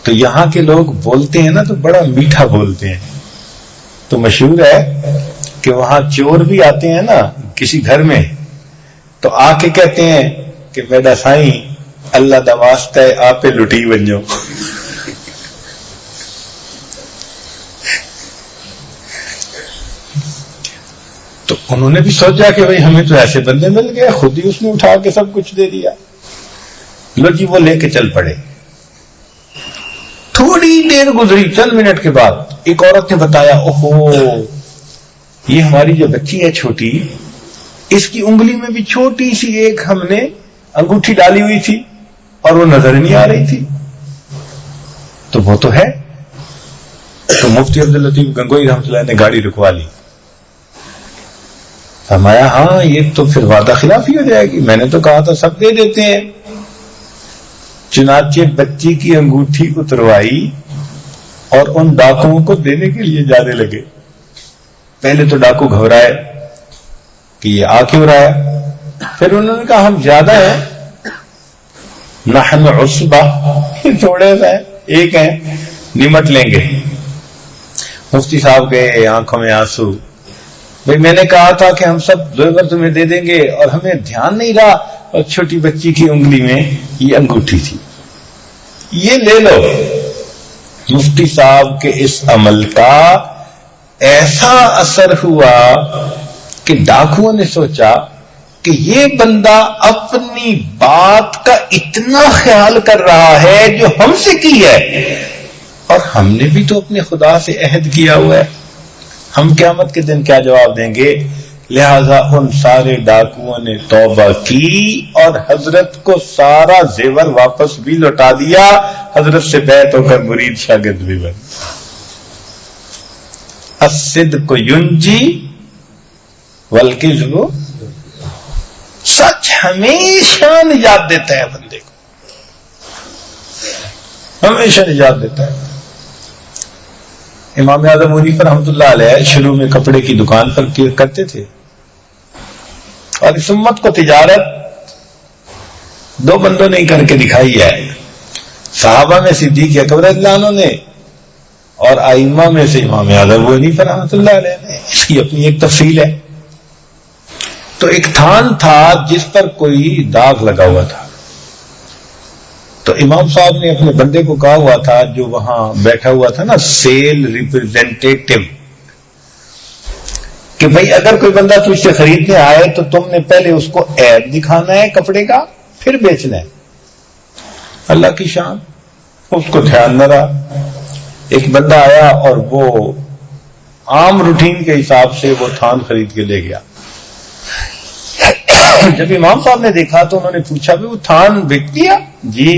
تو یہاں کے لوگ بولتے ہیں نا تو بڑا میٹھا بولتے ہیں. تو مشہور ہے کہ وہاں چور بھی آتے ہیں نا کسی گھر میں، تو آ کے کہتے ہیں کہ میڈا سائیں اللہ دا واسطہ ہے آپ لٹی ونجو. تو انہوں نے بھی سوچا کہ بھئی ہمیں تو ایسے بندے مل گئے، خود ہی اس نے اٹھا کے سب کچھ دے دیا. لو جی وہ لے کے چل پڑے. تھوڑی دیر گزری، چند منٹ کے بعد ایک عورت نے بتایا اوہو یہ ہماری جو بچی ہے چھوٹی، اس کی انگلی میں بھی چھوٹی سی ایک ہم نے انگوٹھی ڈالی ہوئی تھی اور وہ نظر نہیں آ رہی تھی. تو وہ تو ہے. تو مفتی عبداللطیف گنگوئی رحمۃ اللہ نے گاڑی رکوا لی. فرمایا ہاں یہ تو پھر وعدہ خلافی ہو جائے گی، میں نے تو کہا تھا سب دے دیتے ہیں. چنانچہ بچی کی انگوٹھی اتروائی اور ان ڈاکوؤں کو دینے کے لیے جانے لگے. پہلے تو ڈاکو گھبرائے کہ یہ آ کیوں رہا ہے. پھر انہوں نے کہا ہم زیادہ ہیں، نحن عصبہ، تھوڑے سے ایک ہیں، نمٹ لیں گے. مفتی صاحب کے آنکھوں میں آنسو. بھئی میں نے کہا تھا کہ ہم سب زیور تمہیں دے دیں گے اور ہمیں دھیان نہیں رہا، اور چھوٹی بچی کی انگلی میں یہ انگوٹھی تھی، یہ لے لو. مفتی صاحب کے اس عمل کا ایسا اثر ہوا کہ ڈاکوؤں نے سوچا کہ یہ بندہ اپنی بات کا اتنا خیال کر رہا ہے جو ہم سے کی ہے، اور ہم نے بھی تو اپنے خدا سے عہد کیا ہوا ہے، ہم قیامت کے دن کیا جواب دیں گے؟ لہذا ان سارے ڈاکوؤں نے توبہ کی اور حضرت کو سارا زیور واپس بھی لوٹا دیا، حضرت سے بیعت ہو کر مرید شاگرد بھی بن۔ الصدق ینجی والکذب، سچ ہمیشہ نجات دیتا ہے بندے کو، ہمیشہ نجات دیتا ہے۔ امام اعظم حنیفہ رحمۃ اللہ علیہ شروع میں کپڑے کی دکان پر کرتے تھے، اور اس امت کو تجارت دو بندوں نے کر کے دکھائی ہے، صحابہ میں صدیق اکبر رضی اللہ عنہ نے، اور ائمہ میں سے امام اعظم حنیفہ رحمۃ اللہ علیہ نے۔ اس کی اپنی ایک تفصیل ہے۔ تو ایک تھان تھا جس پر کوئی داغ لگا ہوا تھا، تو امام صاحب نے اپنے بندے کو کہا ہوا تھا جو وہاں بیٹھا ہوا تھا نا، سیل ریپرزینٹیٹو، کہ بھئی اگر کوئی بندہ تجھ سے خریدنے آئے تو تم نے پہلے اس کو عیب دکھانا ہے کپڑے کا، پھر بیچنا ہے۔ اللہ کی شان، اس کو دھیان نہ رہا۔ ایک بندہ آیا اور وہ عام روٹین کے حساب سے وہ تھان خرید کے لے گیا۔ جب امام صاحب نے دیکھا تو انہوں نے پوچھا بھی وہ تھان بیچ دیا؟ جی،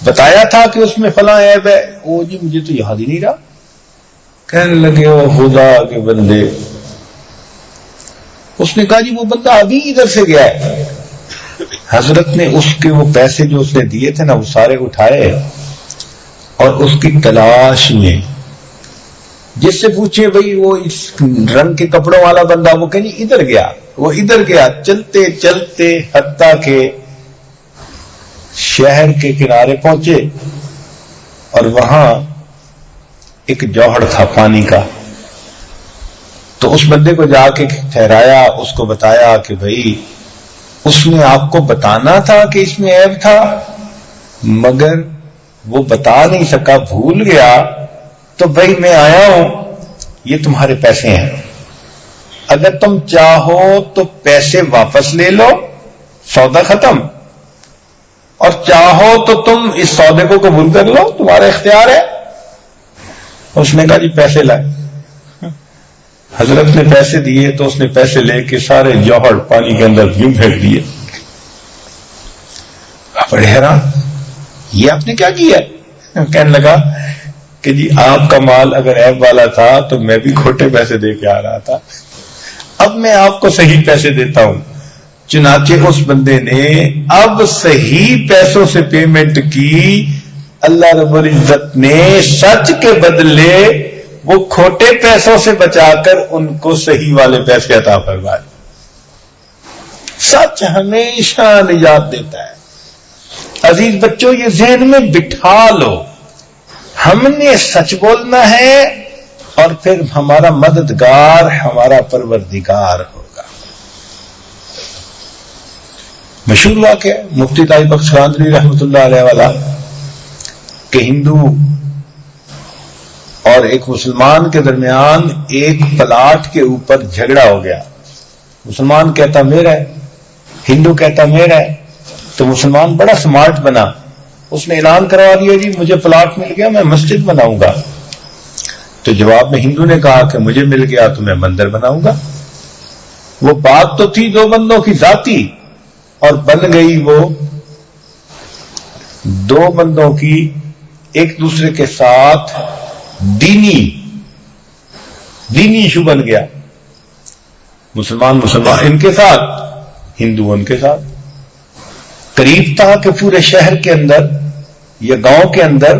بتایا تھا کہ اس میں فلاں عیب ہے۔ او جی مجھے تو یاد ہی نہیں رہا۔ کہنے لگے وہ خدا کے بندے، اس نے کہا جی وہ بندہ ابھی ادھر سے گیا ہے۔ حضرت نے اس کے وہ پیسے جو اس نے دیے تھے نا وہ سارے اٹھائے، اور اس کی تلاش میں جس سے پوچھے بھئی وہ اس رنگ کے کپڑوں والا بندہ، وہ کہیں ادھر گیا، وہ ادھر گیا، چلتے چلتے حتیٰ کہ شہر کے کنارے پہنچے، اور وہاں ایک جوہر تھا پانی کا۔ تو اس بندے کو جا کے ٹھہرایا، اس کو بتایا کہ بھئی اس نے آپ کو بتانا تھا کہ اس میں عیب تھا، مگر وہ بتا نہیں سکا، بھول گیا، تو بھئی میں آیا ہوں، یہ تمہارے پیسے ہیں، اگر تم چاہو تو پیسے واپس لے لو، سودا ختم، اور چاہو تو تم اس سودے کو قبول کر لو، تمہارا اختیار ہے۔ اس نے کہا جی پیسے لائے۔ حضرت نے پیسے دیے تو اس نے پیسے لے کے سارے جوہر پانی کے اندر یوں پھینک دیے۔ بڑے حیران، یہ آپ نے کیا کیا؟ کہنے لگا کہ جی آپ کا مال اگر عیب والا تھا تو میں بھی کھوٹے پیسے دے کے آ رہا تھا، اب میں آپ کو صحیح پیسے دیتا ہوں۔ چنانچہ اس بندے نے اب صحیح پیسوں سے پیمنٹ کی، اللہ رب العزت نے سچ کے بدلے وہ کھوٹے پیسوں سے بچا کر ان کو صحیح والے پیسے عطا فرمائے۔ سچ ہمیشہ نجات دیتا ہے۔ عزیز بچوں، یہ ذہن میں بٹھا لو، ہم نے سچ بولنا ہے اور پھر ہمارا مددگار ہمارا پروردگار ہوگا۔ مشہور واقعہ مفتی طاہر بخش قادری رحمۃ اللہ علیہ والا کہ ہندو اور ایک مسلمان کے درمیان ایک پلاٹ کے اوپر جھگڑا ہو گیا۔ مسلمان کہتا میرا ہے، ہندو کہتا میرا ہے۔ تو مسلمان بڑا سمارٹ بنا، اس نے اعلان کروا دیا جی مجھے پلاٹ مل گیا، میں مسجد بناؤں گا۔ تو جواب میں ہندو نے کہا کہ مجھے مل گیا تو میں مندر بناؤں گا۔ وہ بات تو تھی دو بندوں کی ذاتی، اور بن گئی وہ دو بندوں کی ایک دوسرے کے ساتھ دینی ایشو بن گیا۔ مسلمان ان کے ساتھ، ہندو ان کے ساتھ۔ قریب تھا کہ پورے شہر کے اندر یا گاؤں کے اندر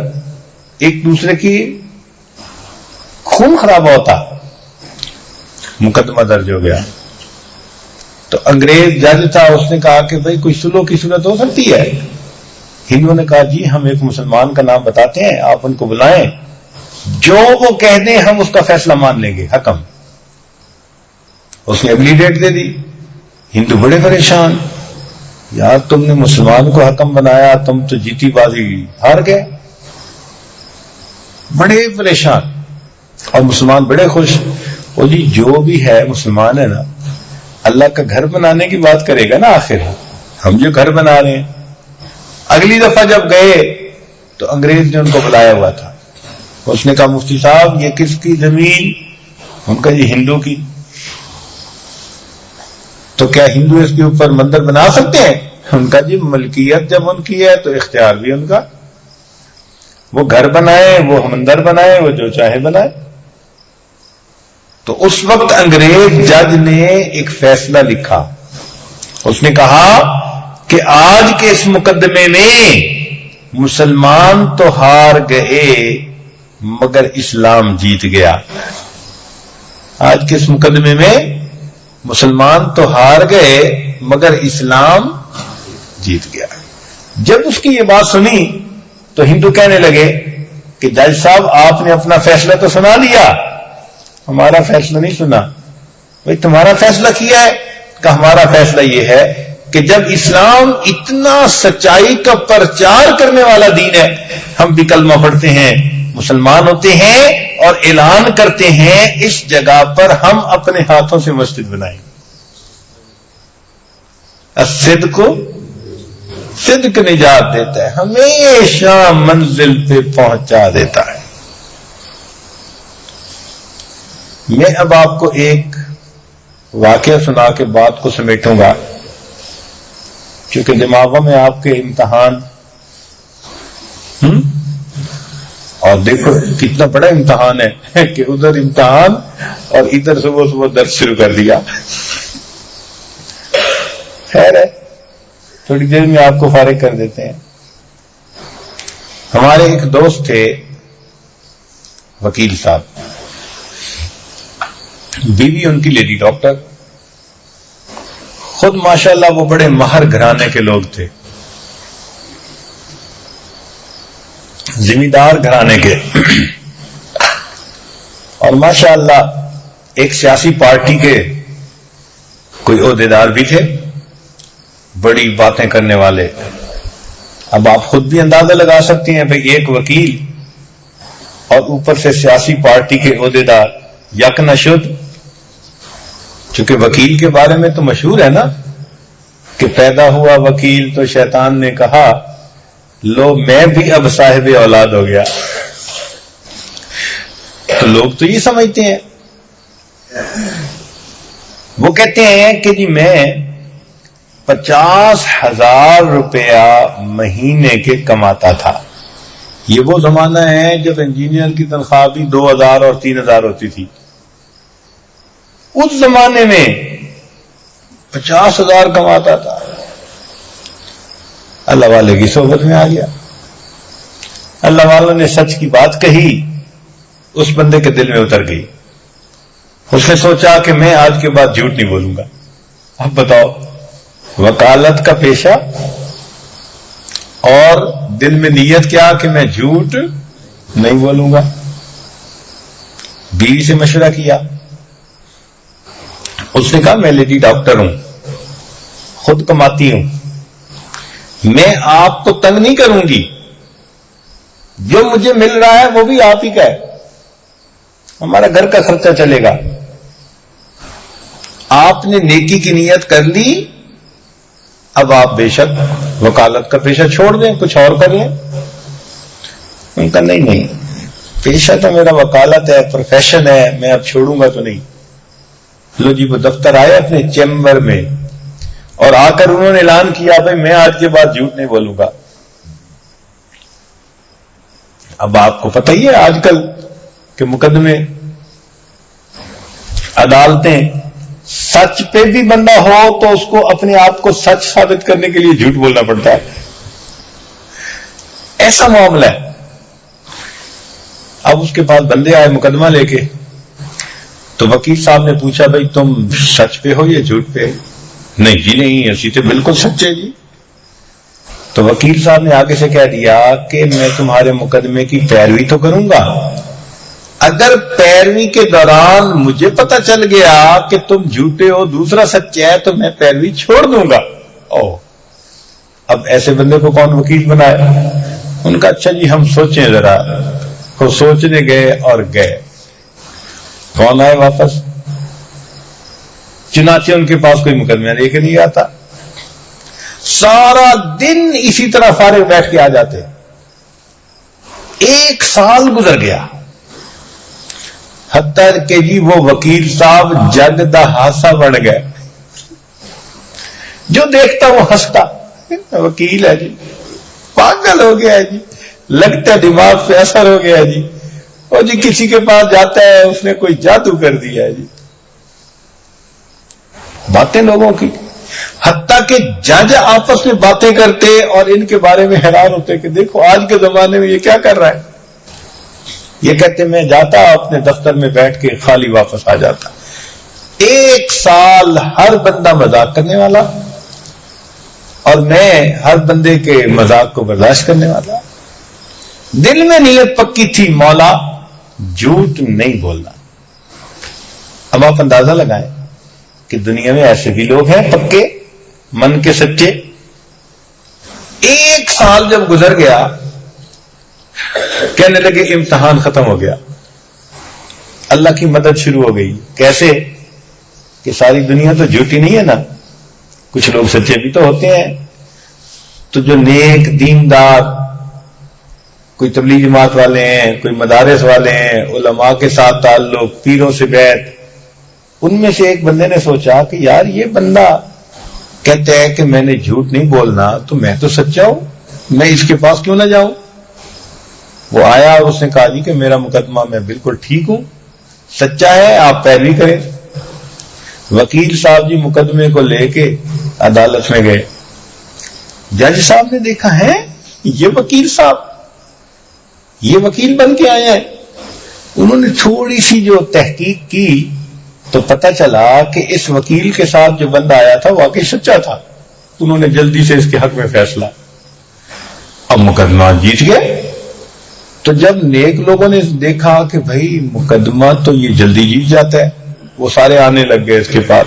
ایک دوسرے کی خون خراب ہوتا، مقدمہ درج ہو گیا۔ تو انگریز جج تھا، اس نے کہا کہ بھئی کوئی سلو کی صورت ہو سکتی ہے؟ ہندو نے کہا جی ہم ایک مسلمان کا نام بتاتے ہیں، آپ ان کو بلائیں، جو وہ کہہ دیں ہم اس کا فیصلہ مان لیں گے، حکم۔ اس نے اگلی ڈیٹ دے دی۔ ہندو بڑے پریشان، یار تم نے مسلمان کو حکم بنایا، تم تو جیتی بازی ہار گئے۔ بڑے پریشان، اور مسلمان بڑے خوش. وہ جی جو بھی ہے مسلمان ہے نا، اللہ کا گھر بنانے کی بات کرے گا نا آخر، ہم جو گھر بنا رہے ہیں. اگلی دفعہ جب گئے تو انگریز نے ان کو بلایا ہوا تھا. اس نے کہا مفتی صاحب یہ کس کی زمین؟ ان کا جی ہندو کی. تو کیا ہندو اس کے اوپر مندر بنا سکتے ہیں؟ ان کا جی ملکیت جب ان کی ہے تو اختیار بھی ان کا، وہ گھر بنائے، وہ مندر بنائے، وہ جو چاہے بنائے. تو اس وقت انگریز جج نے ایک فیصلہ لکھا. اس نے کہا کہ آج کے اس مقدمے میں مسلمان تو ہار گئے مگر اسلام جیت گیا. آج کے اس مقدمے میں مسلمان تو ہار گئے مگر اسلام جیت گیا. جب اس کی یہ بات سنی تو ہندو کہنے لگے کہ جج صاحب آپ نے اپنا فیصلہ تو سنا لیا، ہمارا فیصلہ نہیں سنا. بھائی تمہارا فیصلہ کیا ہے؟ کہ ہمارا فیصلہ یہ ہے کہ جب اسلام اتنا سچائی کا پرچار کرنے والا دین ہے، ہم بھی کلمہ پڑھتے ہیں، مسلمان ہوتے ہیں اور اعلان کرتے ہیں اس جگہ پر ہم اپنے ہاتھوں سے مسجد بنائیں. الصدق صدق نجات دیتا ہے، ہمیشہ منزل پہ پہنچا دیتا ہے. میں اب آپ کو ایک واقعہ سنا کے بات کو سمیٹوں گا، کیونکہ دماغوں میں آپ کے امتحان اور دیکھو کتنا بڑا امتحان ہے کہ ادھر امتحان اور ادھر صبح صبح درس شروع کر دیا. خیر ہے، تھوڑی دیر میں آپ کو فارغ کر دیتے ہیں. ہمارے ایک دوست تھے وکیل صاحب، بیوی ان کی لیڈی ڈاکٹر، خود ماشاءاللہ وہ بڑے ماہر گھرانے کے لوگ تھے، زمیندار گھرانے کے، اور ماشاءاللہ ایک سیاسی پارٹی کے کوئی عہدیدار بھی تھے، بڑی باتیں کرنے والے. اب آپ خود بھی اندازہ لگا سکتے ہیں بھئی ایک وکیل اور اوپر سے سیاسی پارٹی کے عہدیدار، یک نہ شد. چونکہ وکیل کے بارے میں تو مشہور ہے نا کہ پیدا ہوا وکیل تو شیطان نے کہا لو میں بھی اب صاحب اولاد ہو گیا. تو لوگ تو یہ سمجھتے ہیں، وہ کہتے ہیں کہ جی میں 50,000 روپیہ مہینے کے کماتا تھا. یہ وہ زمانہ ہے جب انجینئر کی تنخواہ بھی 2,000 اور 3,000 ہوتی تھی. اس زمانے میں 50,000 کماتا تھا. اللہ والے کی صحبت میں آ گیا، اللہ والوں نے سچ کی بات کہی، اس بندے کے دل میں اتر گئی. اس نے سوچا کہ میں آج کے بعد جھوٹ نہیں بولوں گا. اب بتاؤ، وکالت کا پیشہ اور دل میں نیت کیا کہ میں جھوٹ نہیں بولوں گا. بیوی سے مشورہ کیا، اس نے کہا میں لیڈی ڈاکٹر ہوں، خود کماتی ہوں، میں آپ کو تنگ نہیں کروں گی، جو مجھے مل رہا ہے وہ بھی آپ ہی کا ہے، ہمارا گھر کا خرچہ چلے گا. آپ نے نیکی کی نیت کر لی، اب آپ بے شک وکالت کا پیشہ چھوڑ دیں، کچھ اور کر لیں. ان کا نہیں، پیشہ تو میرا وکالت ہے، پروفیشن ہے، میں اب چھوڑوں گا تو نہیں. لو جی وہ دفتر آئے اپنے چیمبر میں اور آ کر انہوں نے اعلان کیا بھائی میں آج کے بعد جھوٹ نہیں بولوں گا. اب آپ کو پتہ ہی ہے آج کل کہ مقدمے، عدالتیں، سچ پہ بھی بندہ ہو تو اس کو اپنے آپ کو سچ ثابت کرنے کے لیے جھوٹ بولنا پڑتا ہے. ایسا معاملہ ہے. اب اس کے بعد بندے آئے مقدمہ لے کے، تو وکیل صاحب نے پوچھا بھائی تم سچ پہ ہو یا جھوٹ پہ؟ نہیں جی نہیں، اسی تو بالکل سچے جی. تو وکیل صاحب نے آگے سے کہہ دیا کہ میں تمہارے مقدمے کی پیروی تو کروں گا، اگر پیروی کے دوران مجھے پتہ چل گیا کہ تم جھوٹے ہو دوسرا سچا ہے تو میں پیروی چھوڑ دوں گا. اب ایسے بندے کو کون وکیل بنائے؟ ان کا اچھا جی ہم سوچیں ذرا، وہ سوچنے گئے اور گئے. کون آئے واپس؟ چنانچہ ان کے پاس کوئی مقدمہ لے کے نہیں آتا. سارا دن اسی طرح فارغ بیٹھ کے آ جاتے. 1 سال گزر گیا، حتیٰ کہ جی وہ وکیل صاحب جگ دا ہاسا بن گئے. جو دیکھتا وہ ہنستا. وکیل ہے جی، پاگل ہو گیا ہے جی، لگتا دماغ پہ اثر ہو گیا ہے جی، اور جی کسی کے پاس جاتا ہے اس نے کوئی جادو کر دیا ہے جی. باتیں لوگوں کی، حتیٰ کہ جج آپس میں باتیں کرتے اور ان کے بارے میں حیران ہوتے کہ دیکھو آج کے زمانے میں یہ کیا کر رہا ہے. یہ کہتے میں جاتا اپنے دفتر میں بیٹھ کے خالی واپس آ جاتا. 1 سال ہر بندہ مذاق کرنے والا اور میں ہر بندے کے مذاق کو برداشت کرنے والا. دل میں نیت پکی تھی مولا جھوٹ نہیں بولنا. اب آپ اندازہ لگائیں کہ دنیا میں ایسے بھی لوگ ہیں پکے من کے سچے. 1 سال جب گزر گیا کہنے لگے امتحان ختم ہو گیا، اللہ کی مدد شروع ہو گئی. کیسے کہ ساری دنیا تو جھوٹی نہیں ہے نا، کچھ لوگ سچے بھی تو ہوتے ہیں. تو جو نیک دیندار، کوئی تبلیغ جماعت والے ہیں، کوئی مدارس والے ہیں، علماء کے ساتھ تعلق، پیروں سے بیعت، ان میں سے ایک بندے نے سوچا کہ یار یہ بندہ کہتا ہے کہ میں نے جھوٹ نہیں بولنا، تو میں تو سچا ہوں، میں اس کے پاس کیوں نہ جاؤں. وہ آیا اور اس نے کہا جی کہ میرا مقدمہ میں بالکل ٹھیک ہوں، سچا ہے، آپ پیروی کریں. وکیل صاحب جی مقدمے کو لے کے عدالت میں گئے. جج صاحب نے دیکھا ہے یہ وکیل صاحب، یہ وکیل بن کے آئے ہیں. انہوں نے تھوڑی سی جو تحقیق کی تو پتہ چلا کہ اس وکیل کے ساتھ جو بندہ آیا تھا واقعی سچا تھا. انہوں نے جلدی سے اس کے حق میں فیصلہ. اب مقدمہ جیت گئے. تو جب نیک لوگوں نے دیکھا کہ بھائی مقدمہ تو یہ جلدی جیت جاتا ہے، وہ سارے آنے لگ گئے اس کے پاس.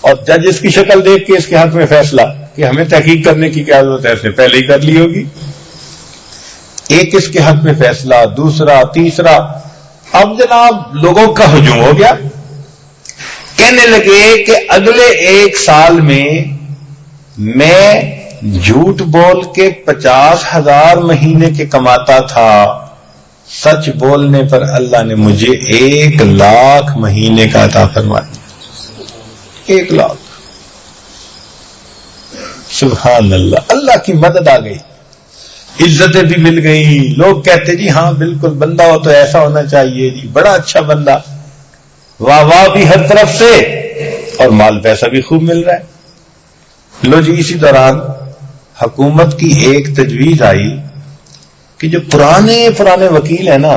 اور جج اس کی شکل دیکھ کے اس کے حق میں فیصلہ کہ ہمیں تحقیق کرنے کی کیا ضرورت ہے، اس نے پہلے ہی کر لی ہوگی. ایک اس کے حق میں فیصلہ، دوسرا، تیسرا. اب جناب لوگوں کا ہجوم ہو گیا. کہنے لگے کہ اگلے 1 سال میں جھوٹ بول کے 50,000 مہینے کے کماتا تھا، سچ بولنے پر اللہ نے مجھے 1,00,000 مہینے کا عطا فرمایا. 1,00,000. سبحان اللہ. اللہ کی مدد آ گئی، عزتیں بھی مل گئی. لوگ کہتے جی ہاں بالکل بندہ ہو تو ایسا ہونا چاہیے جی، بڑا اچھا بندہ، واہ واہ بھی ہر طرف سے اور مال پیسہ بھی خوب مل رہا ہے. لو جی اسی دوران حکومت کی ایک تجویز آئی کہ جو پرانے وکیل ہیں نا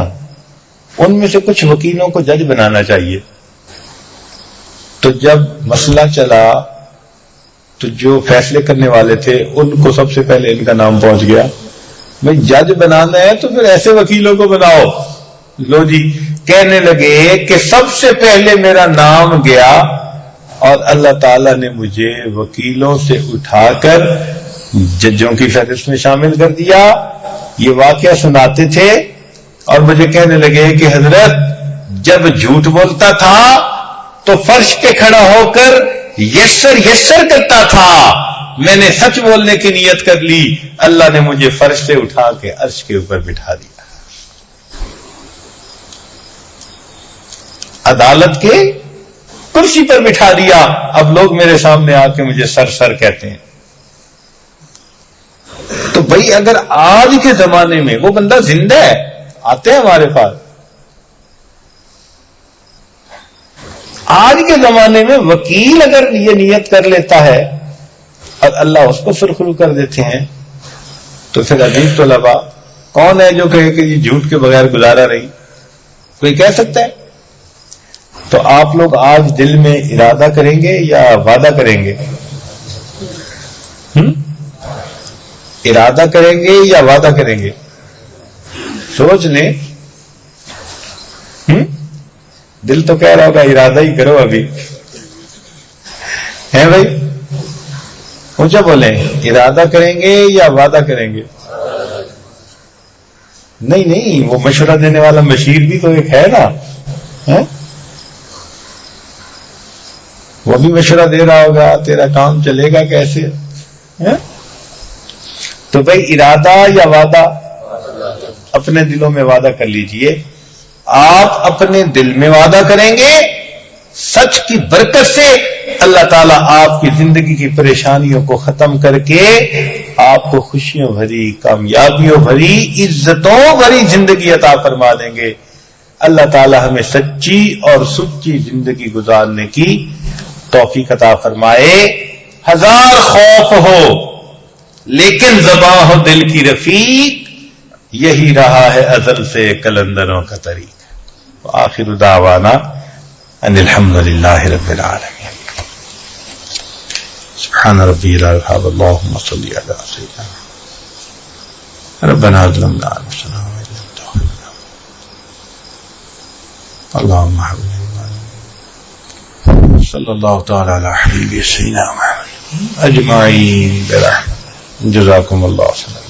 ان میں سے کچھ وکیلوں کو جج بنانا چاہیے. تو جب مسئلہ چلا تو جو فیصلے کرنے والے تھے ان کو سب سے پہلے ان کا نام پہنچ گیا. بھائی جج بنانا ہے تو پھر ایسے وکیلوں کو بناؤ. لو جی کہنے لگے کہ سب سے پہلے میرا نام گیا اور اللہ تعالیٰ نے مجھے وکیلوں سے اٹھا کر ججوں کی فہرست میں شامل کر دیا. یہ واقعہ سناتے تھے اور مجھے کہنے لگے کہ حضرت جب جھوٹ بولتا تھا تو فرش پہ کھڑا ہو کر یسر کرتا تھا، میں نے سچ بولنے کی نیت کر لی، اللہ نے مجھے فرش سے اٹھا کے عرش کے اوپر بٹھا دیا، عدالت کے کرسی پر بٹھا دیا. اب لوگ میرے سامنے آ کے مجھے سر کہتے ہیں. تو بھائی اگر آج کے زمانے میں وہ بندہ زندہ ہے، آتے ہیں ہمارے پاس، آج کے زمانے میں وکیل اگر یہ نیت کر لیتا ہے اور اللہ اس کو سرخرو کر دیتے ہیں، تو پھر عزیز طلباء کون ہے جو کہے کہ یہ جھوٹ کے بغیر گزارا نہیں؟ کوئی کہہ سکتا ہے؟ تو آپ لوگ آج دل میں ارادہ کریں گے یا وعدہ کریں گے؟ ارادہ کریں گے یا وعدہ کریں گے؟ سوچ لیں. دل تو کہہ رہا ہوگا ارادہ ہی کرو ابھی، ہے بھائی؟ اونچا بولیں، ارادہ کریں گے یا وعدہ کریں گے؟ نہیں وہ مشورہ دینے والا مشیر بھی تو ایک ہے نا، وہ بھی مشورہ دے رہا ہوگا، تیرا کام چلے گا کیسے؟ تو بھائی ارادہ یا وعدہ؟ اپنے دلوں میں وعدہ کر لیجئے، آپ اپنے دل میں وعدہ کریں گے، سچ کی برکت سے اللہ تعالیٰ آپ کی زندگی کی پریشانیوں کو ختم کر کے آپ کو خوشیوں بھری، کامیابیوں بھری، عزتوں بھری زندگی عطا فرما دیں گے۔ اللہ تعالیٰ ہمیں سچی اور سچی زندگی گزارنے کی توفیق عطا فرمائے۔ ہزار خوف ہو لیکن زباں ہو دل کی رفیق، یہی رہا ہے ازل سے قلندروں کا طریق۔ وآخر دعوانا ان الحمد للہ رب العالمین۔ سبحان ربی العظیم، اللہم صلی علی سیدنا ربنا ظلمنا انفسنا وإن لم تغفر لنا اللهم هب لنا صلی اللہ تعالی علی حبیب سیدنا محمد اجمعین برحمتک۔ جزاکم اللہ خیرا۔